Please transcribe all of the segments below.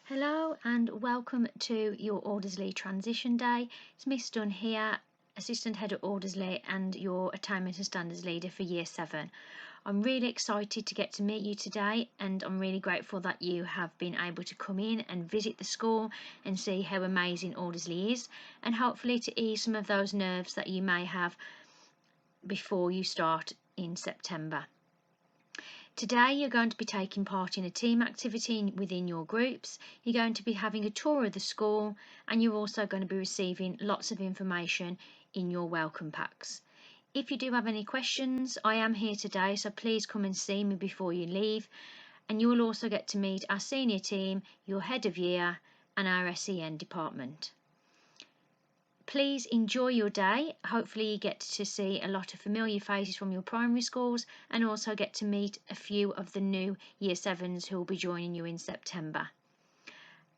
Hello and welcome to your Aldersley Transition Day. It's Miss Dunn here, Assistant Head at Aldersley and your Attainment and Standards Leader for Year 7. I'm really excited to get to meet you today, and I'm really grateful that you have been able to come in and visit the school and see how amazing Aldersley is, and hopefully to ease some of those nerves that you may have before you start in September. Today you're going to be taking part in a team activity within your groups, you're going to be having a tour of the school, and you're also going to be receiving lots of information in your welcome packs. If you do have any questions, I am here today, so please come and see me before you leave, and you will also get to meet our senior team, your head of year and our SEN department. Please enjoy your day. Hopefully you get to see a lot of familiar faces from your primary schools and also get to meet a few of the new Year 7s who will be joining you in September.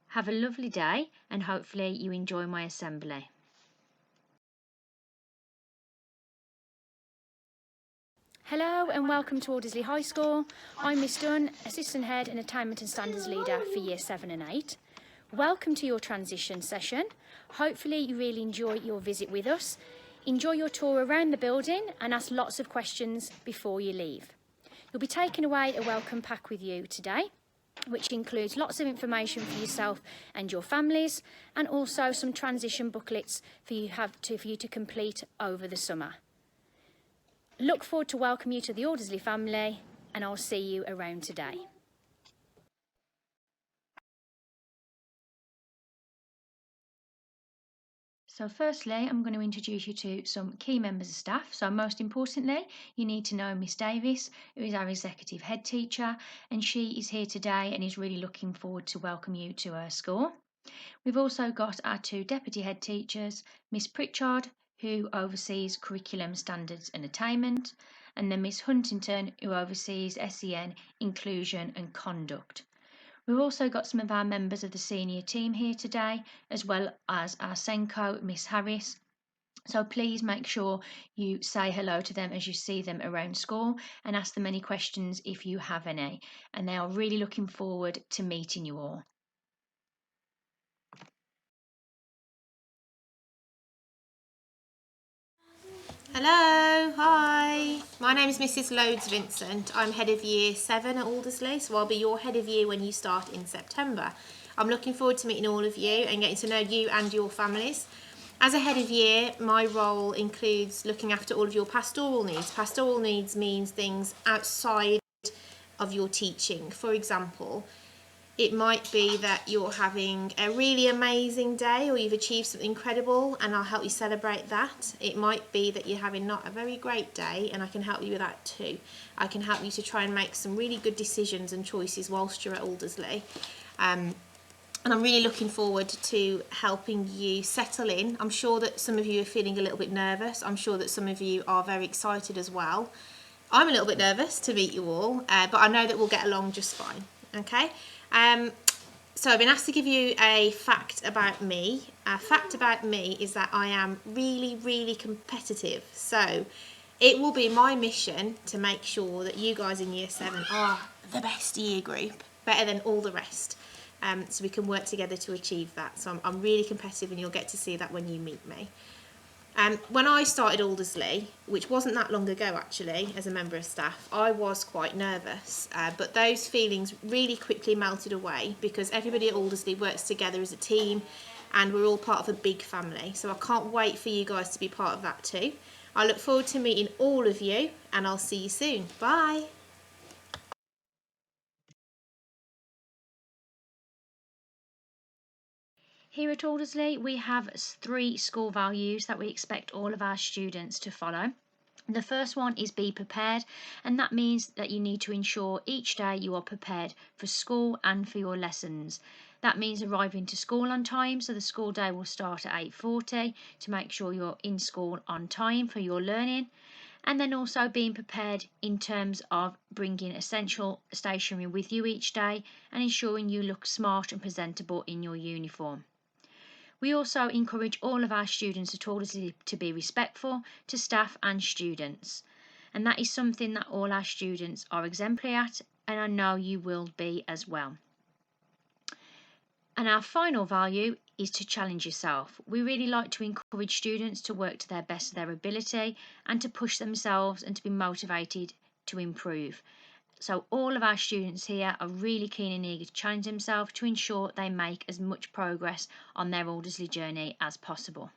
Have a lovely day and hopefully you enjoy my assembly. Hello and welcome to Aldersley High School. I'm Miss Dunn, Assistant Head and Attainment and Standards Leader for Year 7 and 8. Welcome to your transition session. Hopefully you really enjoy your visit with us. Enjoy your tour around the building and ask lots of questions before you leave. You'll be taking away a welcome pack with you today, which includes lots of information for yourself and your families, and also some transition booklets for you to complete over the summer. Look forward to welcoming you to the Aldersley family, and I'll see you around today. So firstly, I'm going to introduce you to some key members of staff. So most importantly, you need to know Miss Davis, who is our Executive Head Teacher, and she is here today and is really looking forward to welcome you to her school. We've also got our two Deputy Head Teachers, Miss Pritchard, who oversees Curriculum Standards and Attainment, and then Miss Huntington, who oversees SEN, Inclusion and Conduct. We've also got some of our members of the senior team here today, as well as our Senko, Miss Harris. So please make sure you say hello to them as you see them around school and ask them any questions if you have any. And they are really looking forward to meeting you all. Hello, hi. My name is Mrs. Loads Vincent. I'm head of year 7 at Aldersley, so I'll be your head of year when you start in September. I'm looking forward to meeting all of you and getting to know you and your families. As a head of year, my role includes looking after all of your pastoral needs. Pastoral needs means things outside of your teaching. For example, it might be that you're having a really amazing day or you've achieved something incredible and I'll help you celebrate that. It might be that you're having not a very great day and I can help you with that too. I can help you to try and make some really good decisions and choices whilst you're at Aldersley. And I'm really looking forward to helping you settle in. I'm sure that some of you are feeling a little bit nervous. I'm sure that some of you are very excited as well. I'm a little bit nervous to meet you all, but I know that we'll get along just fine. Okay. So I've been asked to give you a fact about me. A fact about me is that I am really, really competitive. So it will be my mission to make sure that you guys in year 7 are the best year group, better than all the rest. So we can work together to achieve that. So I'm really competitive and you'll get to see that when you meet me. When I started Aldersley, which wasn't that long ago actually, as a member of staff, I was quite nervous, but those feelings really quickly melted away because everybody at Aldersley works together as a team and we're all part of a big family. So I can't wait for you guys to be part of that too. I look forward to meeting all of you and I'll see you soon. Bye. Here at Aldersley, we have 3 school values that we expect all of our students to follow. The first one is be prepared, and that means that you need to ensure each day you are prepared for school and for your lessons. That means arriving to school on time, so the school day will start at 8:40 to make sure you're in school on time for your learning. And then also being prepared in terms of bringing essential stationery with you each day and ensuring you look smart and presentable in your uniform. We also encourage all of our students at Aldersley to be respectful to staff and students. And that is something that all our students are exemplary at, and I know you will be as well. And our final value is to challenge yourself. We really like to encourage students to work to their best of their ability and to push themselves and to be motivated to improve. So all of our students here are really keen and eager to challenge themselves to ensure they make as much progress on their Aldersley journey as possible.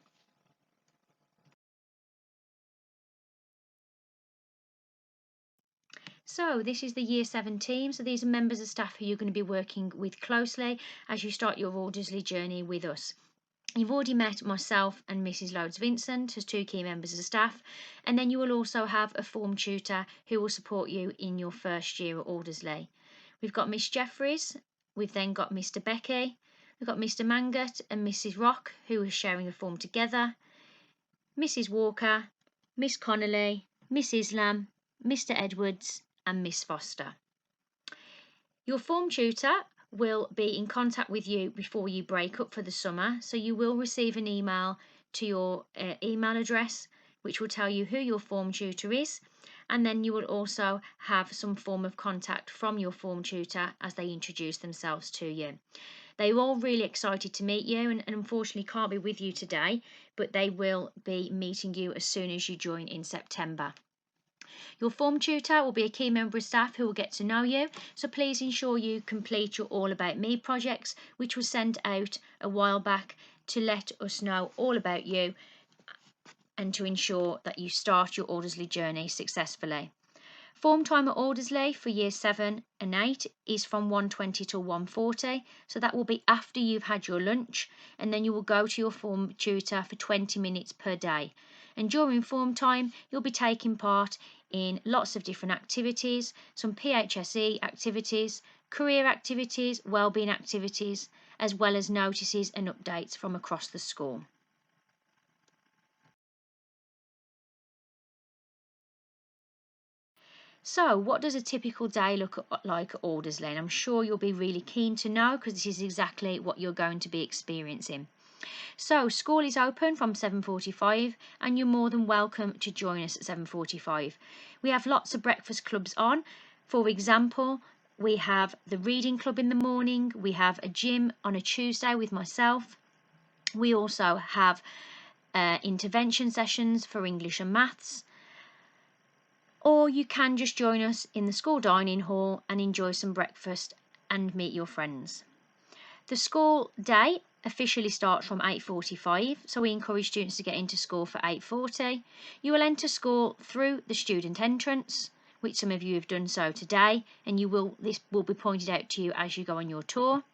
So this is the Year 7 team. So these are members of staff who you're going to be working with closely as you start your Aldersley journey with us. You've already met myself and Mrs. Loads Vincent as two key members of staff, and then you will also have a form tutor who will support you in your first year at Aldersley. We've got Miss Jeffries, we've then got Mr. Becky, we've got Mr. Mangott and Mrs. Rock who are sharing a form together, Mrs. Walker, Miss Connolly, Miss Islam, Mr. Edwards and Miss Foster. Your form tutor will be in contact with you before you break up for the summer, so you will receive an email to your email address which will tell you who your form tutor is, and then you will also have some form of contact from your form tutor as they introduce themselves to you. They're all really excited to meet you and unfortunately can't be with you today, but they will be meeting you as soon as you join in September. Your form tutor will be a key member of staff who will get to know you, so please ensure you complete your All About Me projects, which was sent out a while back to let us know all about you and to ensure that you start your Aldersley journey successfully. Form time at Aldersley for year 7 and 8 is from 1:20 till 1:40, so that will be after you've had your lunch, and then you will go to your form tutor for 20 minutes per day. And during form time, you'll be taking part in lots of different activities, some PHSE activities, career activities, wellbeing activities, as well as notices and updates from across the school. So, what does a typical day look like at Aldersley? And I'm sure you'll be really keen to know because this is exactly what you're going to be experiencing. So, school is open from 7:45 and you're more than welcome to join us at 7:45. We have lots of breakfast clubs on. For example, we have the reading club in the morning, we have a gym on a Tuesday with myself. We also have intervention sessions for English and maths. Or you can just join us in the school dining hall and enjoy some breakfast and meet your friends. The school day officially starts from 8:45, so we encourage students to get into school for 8:40. You will enter school through the student entrance, which some of you have done so today, and this will be pointed out to you as you go on your tour.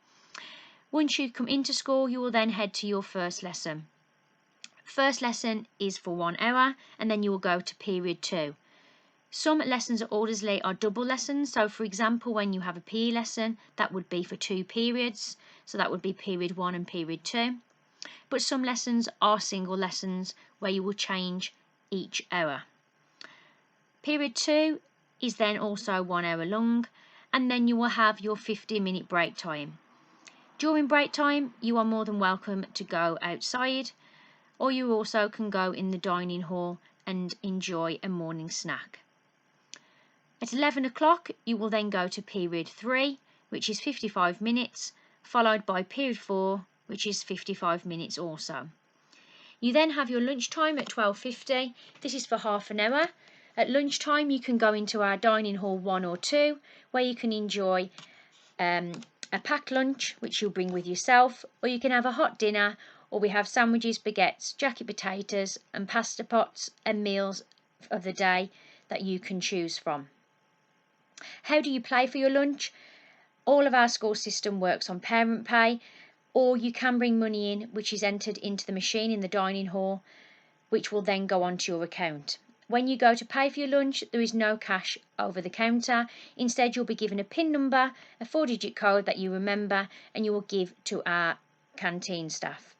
Once you come into school, you will then head to your first lesson. First lesson is for 1 hour, and then you will go to period 2. Some lessons at Aldersley are double lessons, so for example when you have a PE lesson that would be for 2 periods, so that would be period 1 and period 2. But some lessons are single lessons where you will change each hour. Period 2 is then also 1 hour long, and then you will have your 50-minute break time. During break time you are more than welcome to go outside, or you also can go in the dining hall and enjoy a morning snack. At 11 o'clock, you will then go to period 3, which is 55 minutes, followed by period 4, which is 55 minutes also. You then have your lunchtime at 12:50. This is for half an hour. At lunchtime, you can go into our dining hall 1 or 2, where you can enjoy a packed lunch, which you'll bring with yourself, or you can have a hot dinner, or we have sandwiches, baguettes, jacket potatoes, and pasta pots and meals of the day that you can choose from. How do you pay for your lunch? All of our school system works on parent pay, or you can bring money in, which is entered into the machine in the dining hall, which will then go onto your account. When you go to pay for your lunch, there is no cash over the counter. Instead, you'll be given a PIN number, a 4-digit code that you remember, and you will give to our canteen staff.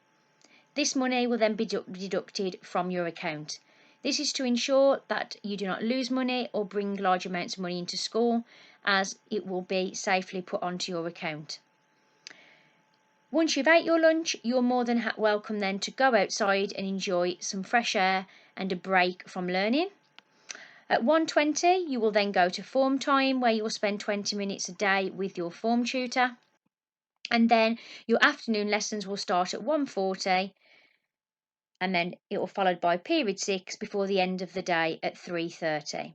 This money will then be deducted from your account. This is to ensure that you do not lose money or bring large amounts of money into school, as it will be safely put onto your account. Once you've ate your lunch, you're more than welcome then to go outside and enjoy some fresh air and a break from learning. At 1:20, you will then go to form time, where you will spend 20 minutes a day with your form tutor. And then your afternoon lessons will start at 1:40, and then it will followed by period 6 before the end of the day at 3:30.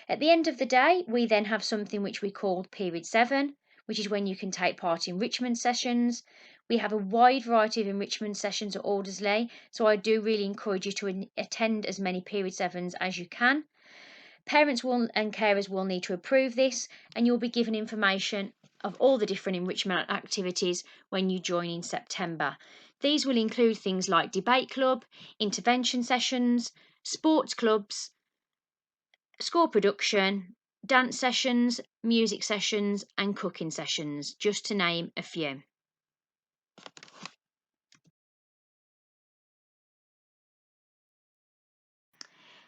At the end of the day, we then have something which we call period 7, which is when you can take part in enrichment sessions. We have a wide variety of enrichment sessions at Aldersley, so I do really encourage you to attend as many period 7s as you can. Parents and carers will need to approve this, and you'll be given information of all the different enrichment activities when you join in September. These will include things like debate club, intervention sessions, sports clubs, score production, dance sessions, music sessions, and cooking sessions, just to name a few.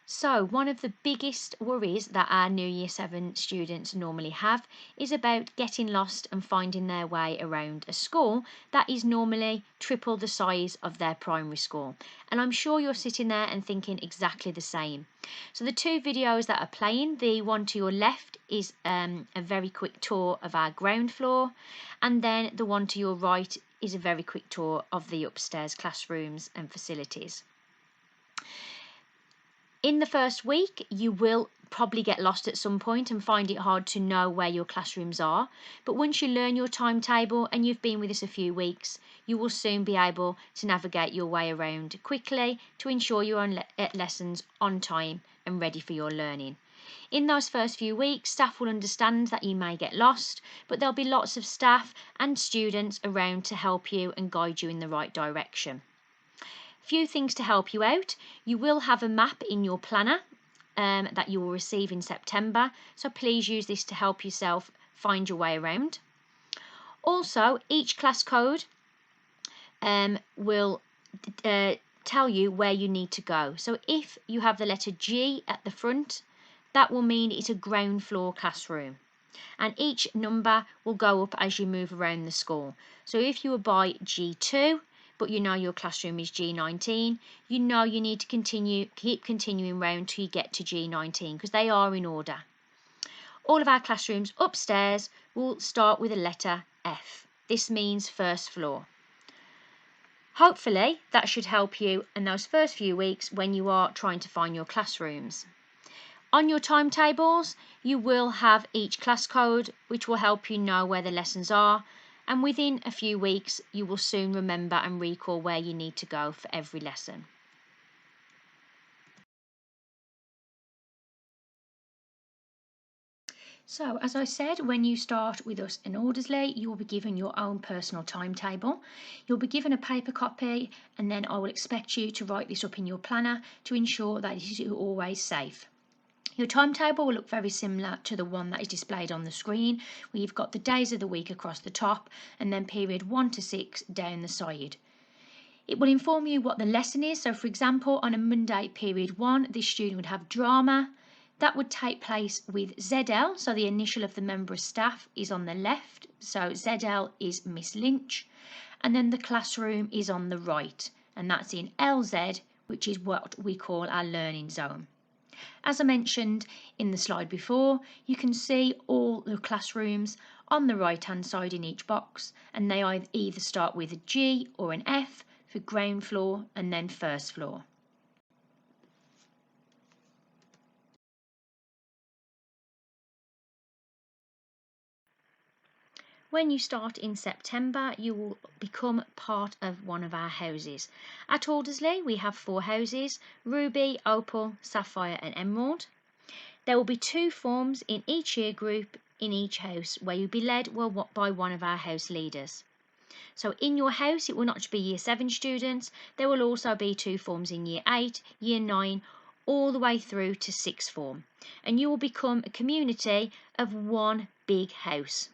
So, one of the biggest worries that our New Year 7 students normally have is about getting lost and finding their way around a school that is normally triple the size of their primary school. And I'm sure you're sitting there and thinking exactly the same. So, the two videos that are playing, the one to your left is a very quick tour of our ground floor, and then the one to your right is a very quick tour of the upstairs classrooms and facilities. In the first week, you will probably get lost at some point and find it hard to know where your classrooms are. But once you learn your timetable and you've been with us a few weeks, you will soon be able to navigate your way around quickly to ensure you're at lessons on time and ready for your learning. In those first few weeks, staff will understand that you may get lost, but there'll be lots of staff and students around to help you and guide you in the right direction. Few things to help you out. You will have a map in your planner that you will receive in September, so please use this to help yourself find your way around. Also, each class code will tell you where you need to go. So if you have the letter G at the front, that will mean it's a ground floor classroom. And each number will go up as you move around the school. So if you were by G2, but you know your classroom is G19, you know you need to keep continuing round till you get to G19 because they are in order. All of our classrooms upstairs will start with a letter F. This means first floor. Hopefully that should help you in those first few weeks when you are trying to find your classrooms. On your timetables, you will have each class code, which will help you know where the lessons are, and within a few weeks, you will soon remember and recall where you need to go for every lesson. So, as I said, when you start with us in Aldersley, you will be given your own personal timetable. You'll be given a paper copy, and then I will expect you to write this up in your planner to ensure that it is always safe. Your timetable will look very similar to the one that is displayed on the screen, where you've got the days of the week across the top and then period 1 to 6 down the side. It will inform you what the lesson is. So, for example, on a Monday, period 1, this student would have drama. That would take place with ZL, so the initial of the member of staff is on the left, so ZL is Miss Lynch, and then the classroom is on the right, and that's in LZ, which is what we call our learning zone. As I mentioned in the slide before, you can see all the classrooms on the right hand side in each box, and they either start with a G or an F for ground floor and then first floor. When you start in September, you will become part of one of our houses. At Aldersley, we have 4 houses: Ruby, Opal, Sapphire and Emerald. There will be 2 forms in each year group in each house where you'll be led by one of our house leaders. So in your house, it will not just be year 7 students, there will also be 2 forms in year 8, year 9, all the way through to 6th form. And you will become a community of one big house.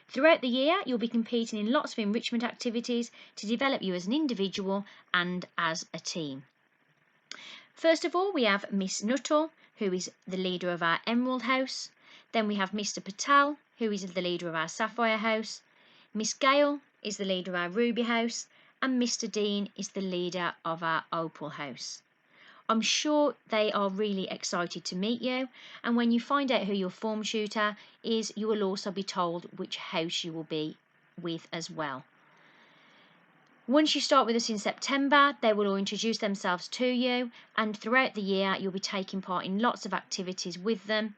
Throughout the year, you'll be competing in lots of enrichment activities to develop you as an individual and as a team. First of all, we have Miss Nuttall, who is the leader of our Emerald House. Then we have Mr. Patel, who is the leader of our Sapphire House. Miss Gale is the leader of our Ruby House. And Mr. Dean is the leader of our Opal House. I'm sure they are really excited to meet you, and when you find out who your form tutor is, you will also be told which house you will be with as well. Once you start with us in September, they will all introduce themselves to you, and throughout the year you'll be taking part in lots of activities with them,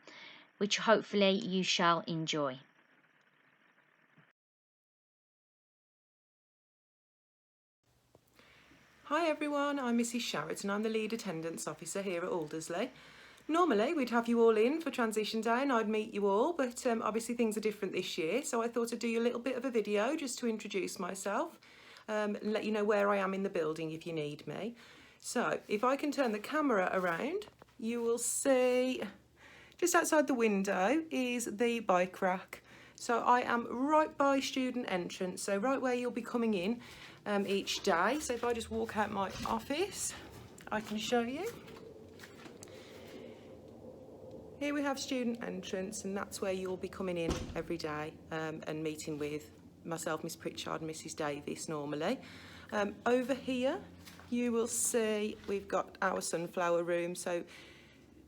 which hopefully you shall enjoy. Hi everyone, I'm Mrs Sharrett and I'm the Lead Attendance Officer here at Aldersley. Normally we'd have you all in for transition day and I'd meet you all, but obviously things are different this year, so I thought I'd do you a little bit of a video just to introduce myself and let you know where I am in the building if you need me. So if I can turn the camera around, you will see just outside the window is the bike rack. So I am right by student entrance, so right where you'll be coming in each day. So if I just walk out my office, I can show you. Here we have student entrance, and that's where you'll be coming in every day and meeting with myself, Miss Pritchard and Mrs Davis normally. Over here you will see we've got our sunflower room, so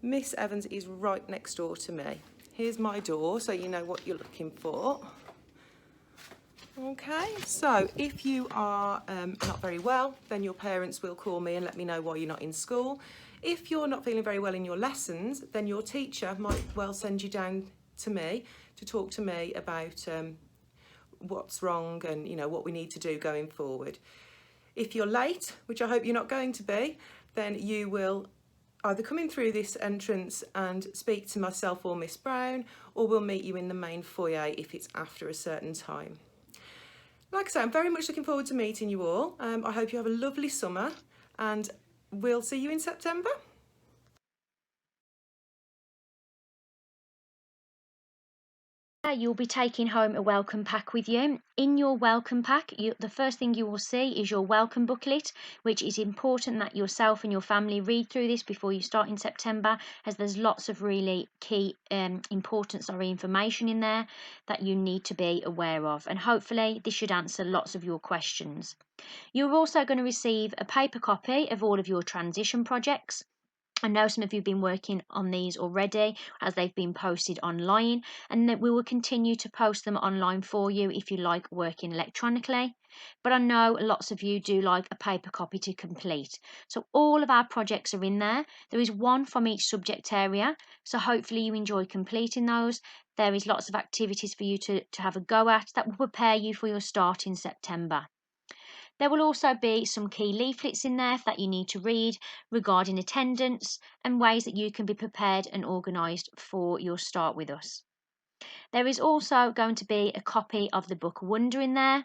Miss Evans is right next door to me. Here's my door so you know what you're looking for. Okay, so if you are not very well, then your parents will call me and let me know why you're not in school. If you're not feeling very well in your lessons, then your teacher might well send you down to me to talk to me about what's wrong and what we need to do going forward. If you're late, which I hope you're not going to be, then you will either come in through this entrance and speak to myself or Miss Brown, or we'll meet you in the main foyer if it's after a certain time. Like I say, I'm very much looking forward to meeting you all. I hope you have a lovely summer and we'll see you in September. You'll be taking home a welcome pack with you. In your welcome pack, the first thing you will see is your welcome booklet, which is important that yourself and your family read through this before you start in September, as there's lots of really key information in there that you need to be aware of, and hopefully this should answer lots of your questions. You're also going to receive a paper copy of all of your transition projects. I know some of you have been working on these already as they've been posted online, and that we will continue to post them online for you if you like working electronically. But I know lots of you do like a paper copy to complete. So all of our projects are in there. There is one from each subject area, so hopefully you enjoy completing those. There is lots of activities for you to have a go at that will prepare you for your start in September. There will also be some key leaflets in there that you need to read regarding attendance and ways that you can be prepared and organised for your start with us. There is also going to be a copy of the book Wonder in there.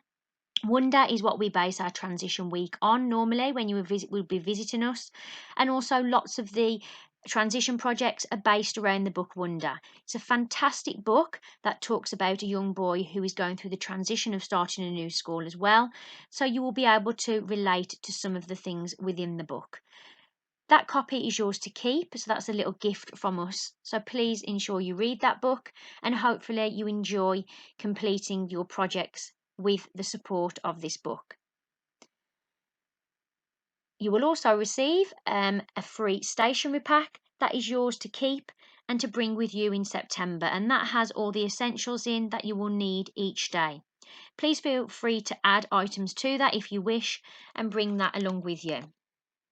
Wonder is what we base our transition week on normally when you will be visiting us, and also lots of the transition projects are based around the book Wonder. It's a fantastic book that talks about a young boy who is going through the transition of starting a new school as well, so you will be able to relate to some of the things within the book. That copy is yours to keep, so that's a little gift from us. So please ensure you read that book and hopefully you enjoy completing your projects with the support of this book. You will also receive a free stationery pack that is yours to keep and to bring with you in September, and that has all the essentials in that you will need each day. Please feel free to add items to that if you wish and bring that along with you.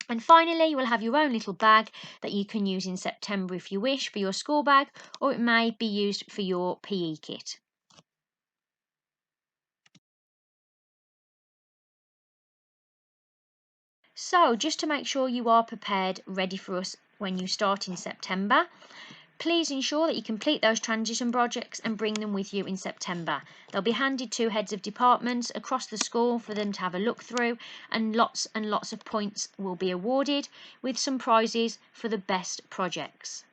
And finally, you will have your own little bag that you can use in September if you wish for your school bag, or it may be used for your PE kit. So, just to make sure you are prepared, ready for us when you start in September, please ensure that you complete those transition projects and bring them with you in September. They'll be handed to heads of departments across the school for them to have a look through, and lots of points will be awarded with some prizes for the best projects.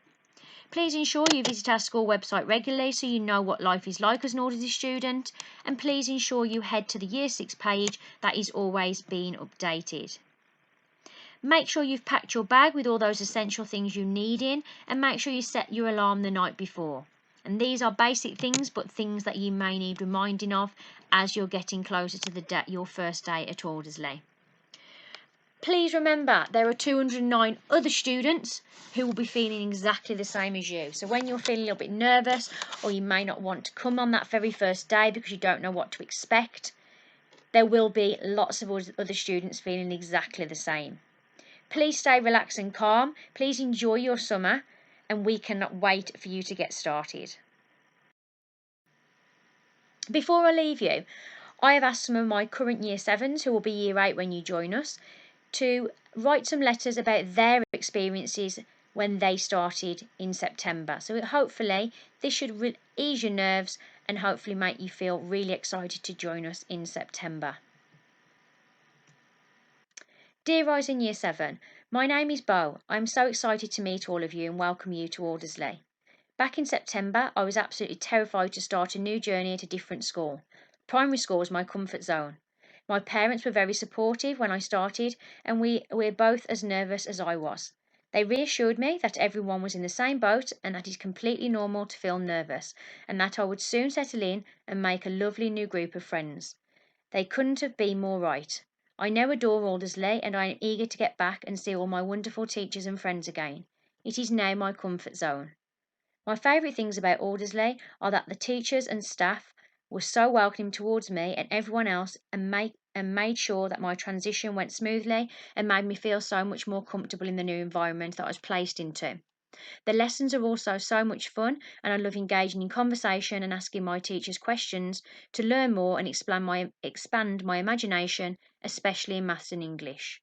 Please ensure you visit our school website regularly so you know what life is like as an Aldersley student, and please ensure you head to the Year 6 page that is always being updated. Make sure you've packed your bag with all those essential things you need in, and make sure you set your alarm the night before. And these are basic things, but things that you may need reminding of as you're getting closer to your first day at Aldersley. Please remember there are 209 other students who will be feeling exactly the same as you. So when you're feeling a little bit nervous, or you may not want to come on that very first day because you don't know what to expect, there will be lots of other students feeling exactly the same. Please stay relaxed and calm. Please enjoy your summer, and we cannot wait for you to get started. Before I leave you, I have asked some of my current Year 7s, who will be Year 8 when you join us, to write some letters about their experiences when they started in September. So hopefully this should ease your nerves and hopefully make you feel really excited to join us in September. Dear Rising Year 7, my name is Bo. I'm so excited to meet all of you and welcome you to Aldersley. Back in September, I was absolutely terrified to start a new journey at a different school. Primary school was my comfort zone. My parents were very supportive when I started, and we were both as nervous as I was. They reassured me that everyone was in the same boat and that it's completely normal to feel nervous, and that I would soon settle in and make a lovely new group of friends. They couldn't have been more right. I now adore Aldersley, and I am eager to get back and see all my wonderful teachers and friends again. It is now my comfort zone. My favourite things about Aldersley are that the teachers and staff were so welcoming towards me and everyone else, and made sure that my transition went smoothly and made me feel so much more comfortable in the new environment that I was placed into. The lessons are also so much fun, and I love engaging in conversation and asking my teachers questions to learn more and expand my imagination, especially in maths and English.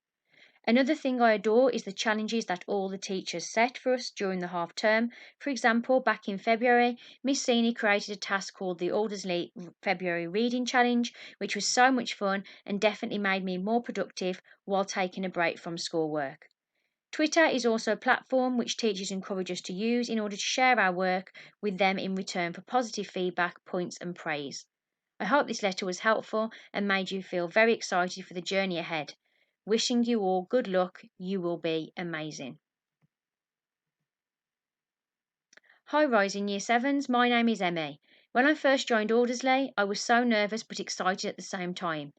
Another thing I adore is the challenges that all the teachers set for us during the half term. For example, back in February, Miss Sini created a task called the Aldersley February Reading Challenge, which was so much fun and definitely made me more productive while taking a break from schoolwork. Twitter is also a platform which teachers encourage us to use in order to share our work with them in return for positive feedback, points, and praise. I hope this letter was helpful and made you feel very excited for the journey ahead. Wishing you all good luck, you will be amazing. Hi Rising Year 7s, my name is Emmy. When I first joined Aldersley, I was so nervous but excited at the same time.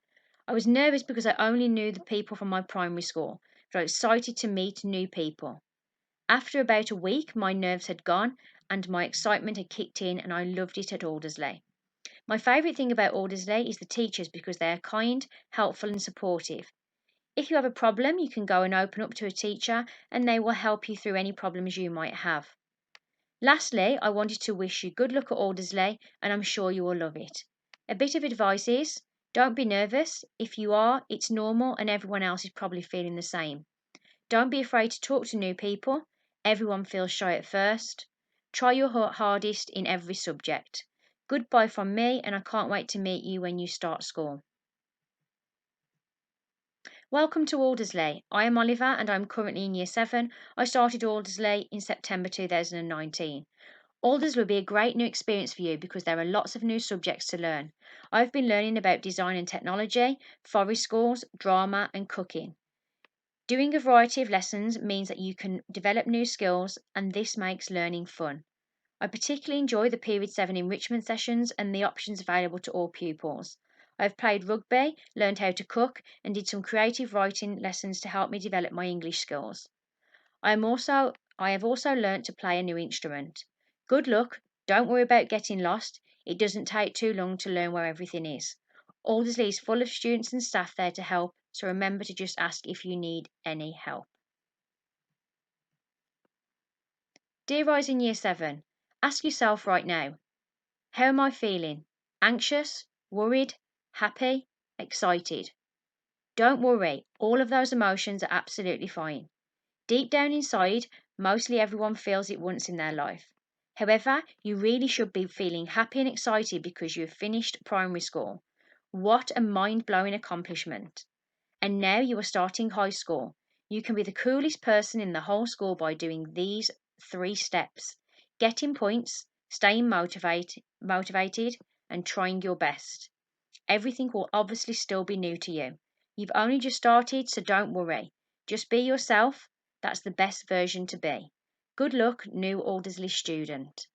I was nervous because I only knew the people from my primary school, but I was excited to meet new people. After about a week, my nerves had gone and my excitement had kicked in, and I loved it at Aldersley. My favourite thing about Aldersley is the teachers because they are kind, helpful, and supportive. If you have a problem, you can go and open up to a teacher and they will help you through any problems you might have. Lastly, I wanted to wish you good luck at Aldersley, and I'm sure you will love it. A bit of advice is, don't be nervous. If you are, it's normal and everyone else is probably feeling the same. Don't be afraid to talk to new people. Everyone feels shy at first. Try your hardest in every subject. Goodbye from me, and I can't wait to meet you when you start school. Welcome to Aldersley. I am Oliver and I'm currently in Year 7. I started Aldersley in September 2019. Aldersley will be a great new experience for you because there are lots of new subjects to learn. I've been learning about design and technology, forest schools, drama, and cooking. Doing a variety of lessons means that you can develop new skills, and this makes learning fun. I particularly enjoy the Period 7 enrichment sessions and the options available to all pupils. I have played rugby, learned how to cook, and did some creative writing lessons to help me develop my English skills. I have also learnt to play a new instrument. Good luck, don't worry about getting lost. It doesn't take too long to learn where everything is. Aldersley is full of students and staff there to help, so remember to just ask if you need any help. Dear Rising Year 7, ask yourself right now, how am I feeling? Anxious? Worried? Happy? Excited? Don't worry, all of those emotions are absolutely fine. Deep down inside, mostly everyone feels it once in their life. However, you really should be feeling happy and excited because you have finished primary school. What a mind-blowing accomplishment. And now you are starting high school. You can be the coolest person in the whole school by doing these 3 steps. Getting points, staying motivated, and trying your best. Everything will obviously still be new to you. You've only just started, so don't worry. Just be yourself. That's the best version to be. Good luck, new Aldersley student.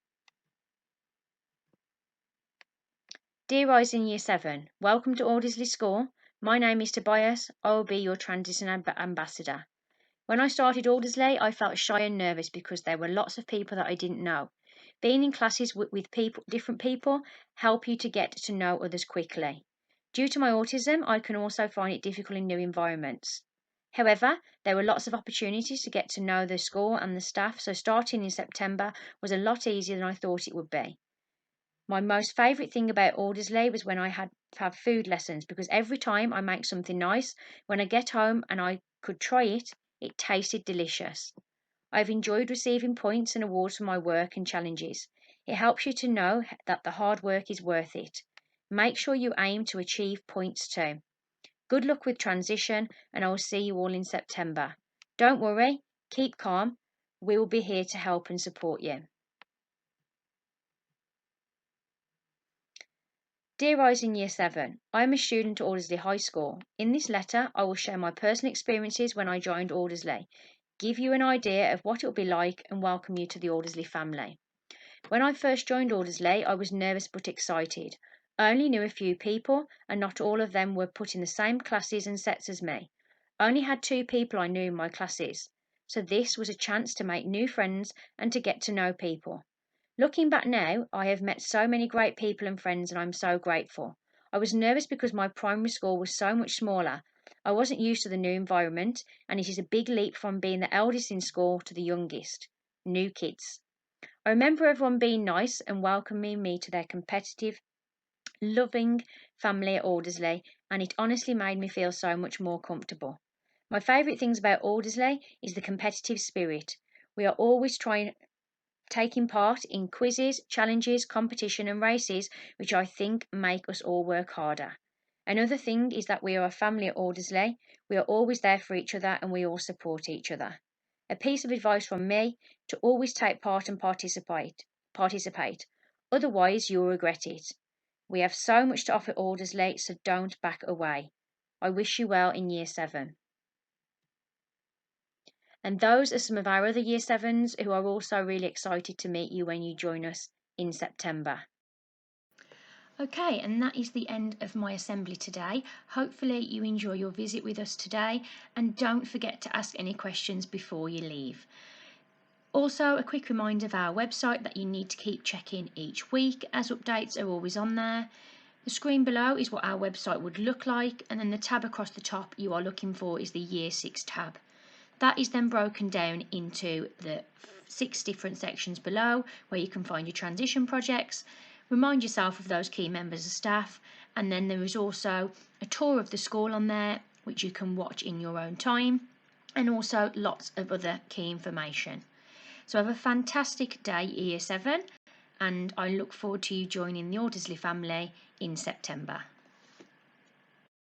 Dear Rising Year 7, welcome to Aldersley School. My name is Tobias. I will be your transition ambassador. When I started Aldersley, I felt shy and nervous because there were lots of people that I didn't know. Being in classes with different people help you to get to know others quickly. Due to my autism, I can also find it difficult in new environments. However, there were lots of opportunities to get to know the school and the staff, so starting in September was a lot easier than I thought it would be. My most favourite thing about Aldersley was when I had to have food lessons because every time I make something nice, when I get home and I could try it, it tasted delicious. I've enjoyed receiving points and awards for my work and challenges. It helps you to know that the hard work is worth it. Make sure you aim to achieve points too. Good luck with transition, and I will see you all in September. Don't worry, keep calm. We will be here to help and support you. Dear Rising Year 7, I am a student at Aldersley High School. In this letter, I will share my personal experiences when I joined Aldersley, give you an idea of what it will be like, and welcome you to the Aldersley family. When I first joined Aldersley, I was nervous but excited. I only knew a few people, and not all of them were put in the same classes and sets as me. I only had 2 people I knew in my classes, so this was a chance to make new friends and to get to know people. Looking back now, I have met so many great people and friends, and I'm so grateful. I was nervous because my primary school was so much smaller. I wasn't used to the new environment, and it is a big leap from being the eldest in school to the youngest. New kids. I remember everyone being nice and welcoming me to their competitive, loving family at Aldersley, and it honestly made me feel so much more comfortable. My favourite things about Aldersley is the competitive spirit. We are always taking part in quizzes, challenges, competition and races, which I think make us all work harder. Another thing is that we are a family at Aldersley. We are always there for each other and we all support each other. A piece of advice from me to always take part and participate. Otherwise you'll regret it. We have so much to offer Aldersley, so don't back away. I wish you well in Year 7. And those are some of our other Year 7s who are also really excited to meet you when you join us in September. Okay, and that is the end of my assembly today. Hopefully you enjoy your visit with us today, and don't forget to ask any questions before you leave. Also, a quick reminder of our website that you need to keep checking each week, as updates are always on there. The screen below is what our website would look like, and then the tab across the top you are looking for is the Year 6 tab. That is then broken down into the 6 different sections below where you can find your transition projects, remind yourself of those key members of staff, and then there is also a tour of the school on there which you can watch in your own time, and also lots of other key information. So have a fantastic day, Year 7, and I look forward to you joining the Aldersley family in September.